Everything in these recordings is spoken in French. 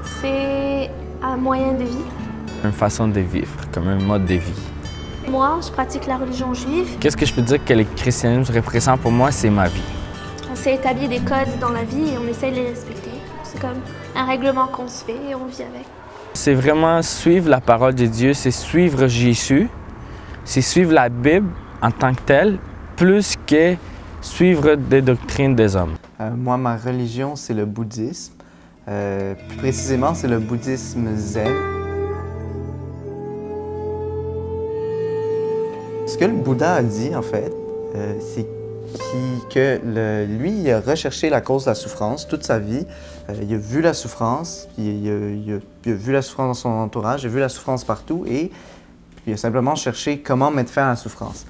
C'est un moyen de vie. Une façon de vivre, comme un mode de vie. Moi, je pratique la religion juive. Qu'est-ce que je peux dire que le christianisme représente pour moi, c'est ma vie. On s'est établi des codes dans la vie et on essaie de les respecter. C'est comme un règlement qu'on se fait et on vit avec. C'est vraiment suivre la parole de Dieu, c'est suivre Jésus, c'est suivre la Bible en tant que telle, plus que suivre des doctrines des hommes. Moi, ma religion, c'est le bouddhisme. Plus précisément, c'est le bouddhisme zen. Ce que le Bouddha a dit, en fait, c'est que lui, il a recherché la cause de la souffrance toute sa vie. Il a vu la souffrance, il a vu la souffrance dans son entourage, il a vu la souffrance partout et il a simplement cherché comment mettre fin à la souffrance.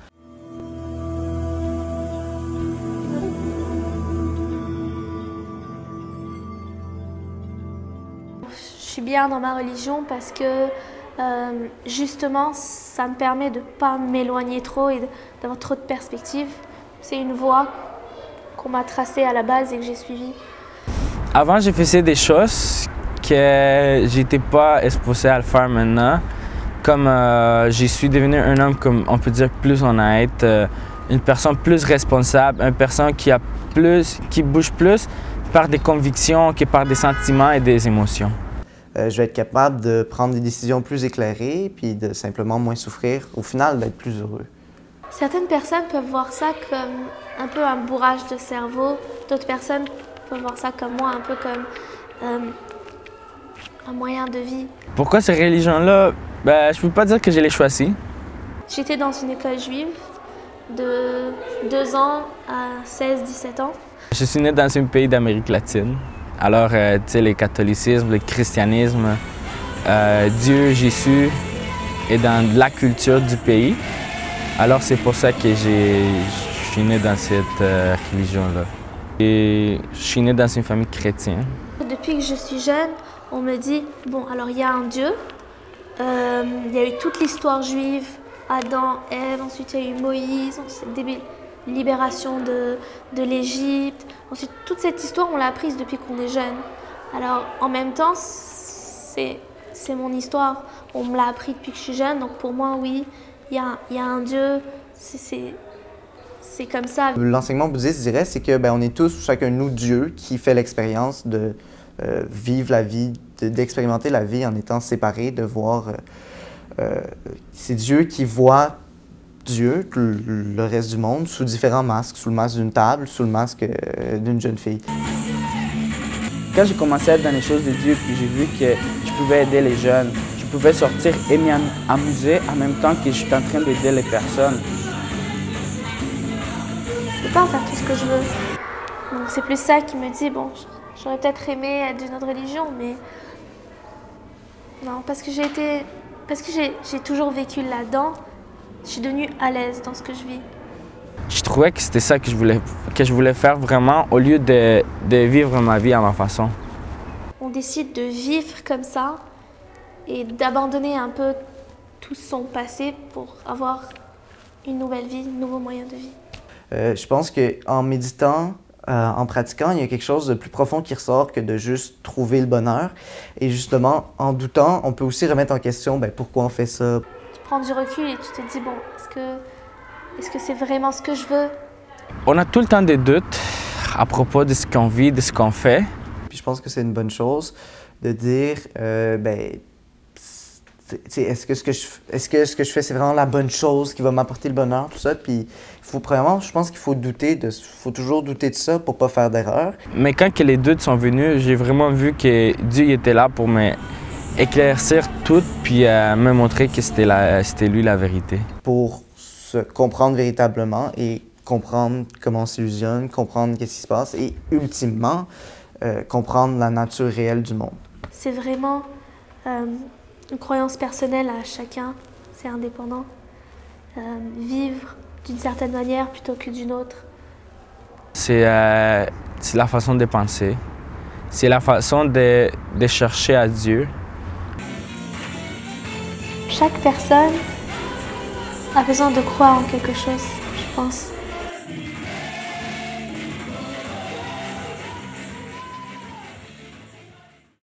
Je suis bien dans ma religion parce que justement, ça me permet de ne pas m'éloigner trop et d'avoir trop de perspectives. C'est une voie qu'on m'a tracée à la base et que j'ai suivie. Avant, je faisais des choses que j'étais pas exposé à le faire maintenant. Comme je suis devenu un homme, comme on peut dire, plus honnête, une personne plus responsable, une personne qui bouge plus par des convictions que par des sentiments et des émotions. Je vais être capable de prendre des décisions plus éclairées puis de simplement moins souffrir, au final d'être plus heureux. Certaines personnes peuvent voir ça comme un peu un bourrage de cerveau, d'autres personnes peuvent voir ça comme moi, un peu comme un moyen de vie. Pourquoi ces religions-là? Ben, je peux pas dire que je les choisis. J'étais dans une école juive de 2 ans à 16-17 ans. Je suis né dans un pays d'Amérique latine. Alors, tu sais, le catholicisme, le christianisme, Dieu, Jésus est dans la culture du pays. Alors, c'est pour ça que je suis né dans cette religion-là. Et je suis né dans une famille chrétienne. Depuis que je suis jeune, on me dit, bon, alors il y a un Dieu, il y a eu toute l'histoire juive, Adam, Ève, ensuite il y a eu Moïse, ensuite des libération de l'Égypte. Ensuite, toute cette histoire, on l'a apprise depuis qu'on est jeune. Alors, en même temps, c'est mon histoire. On me l'a appris depuis que je suis jeune. Donc, pour moi, oui, il y a un Dieu. C'est comme ça. L'enseignement bouddhiste, je dirais, c'est que on est tous, chacun de nous, Dieu, qui fait l'expérience de vivre la vie, d'expérimenter la vie en étant séparés, de voir... c'est Dieu qui voit Dieu, le reste du monde, sous différents masques, sous le masque d'une table, sous le masque d'une jeune fille. Quand j'ai commencé à être dans les choses de Dieu, puis j'ai vu que je pouvais aider les jeunes, je pouvais sortir et m'amuser en même temps que je suis en train d'aider les personnes. Je peux pas faire tout ce que je veux. Donc c'est plus ça qui me dit, bon, j'aurais peut-être aimé être d'une autre religion, mais non, parce que j'ai toujours vécu là-dedans. Je suis devenue à l'aise dans ce que je vis. Je trouvais que c'était ça que je voulais faire vraiment, au lieu de vivre ma vie à ma façon. On décide de vivre comme ça et d'abandonner un peu tout son passé pour avoir une nouvelle vie, un nouveau moyen de vie. Je pense qu'en méditant, en pratiquant, il y a quelque chose de plus profond qui ressort que de juste trouver le bonheur. Et justement, en doutant, on peut aussi remettre en question pourquoi on fait ça. Tu prends du recul et tu te dis, bon, est-ce que c'est vraiment ce que je veux? On a tout le temps des doutes à propos de ce qu'on vit, de ce qu'on fait. Puis je pense que c'est une bonne chose de dire, est-ce que ce que je fais, c'est vraiment la bonne chose qui va m'apporter le bonheur, tout ça. Puis je pense qu'il faut toujours douter de ça pour pas faire d'erreur. Mais quand les doutes sont venus, j'ai vraiment vu que Dieu était là pour m'éclaircir tout, puis me montrer que c'était lui la vérité. Pour se comprendre véritablement et comprendre comment on s'illusionne, comprendre qu'est-ce qui se passe et ultimement comprendre la nature réelle du monde. C'est vraiment une croyance personnelle à chacun, c'est indépendant. Vivre d'une certaine manière plutôt que d'une autre. C'est la façon de penser, c'est la façon de chercher à Dieu. Chaque personne a besoin de croire en quelque chose, je pense.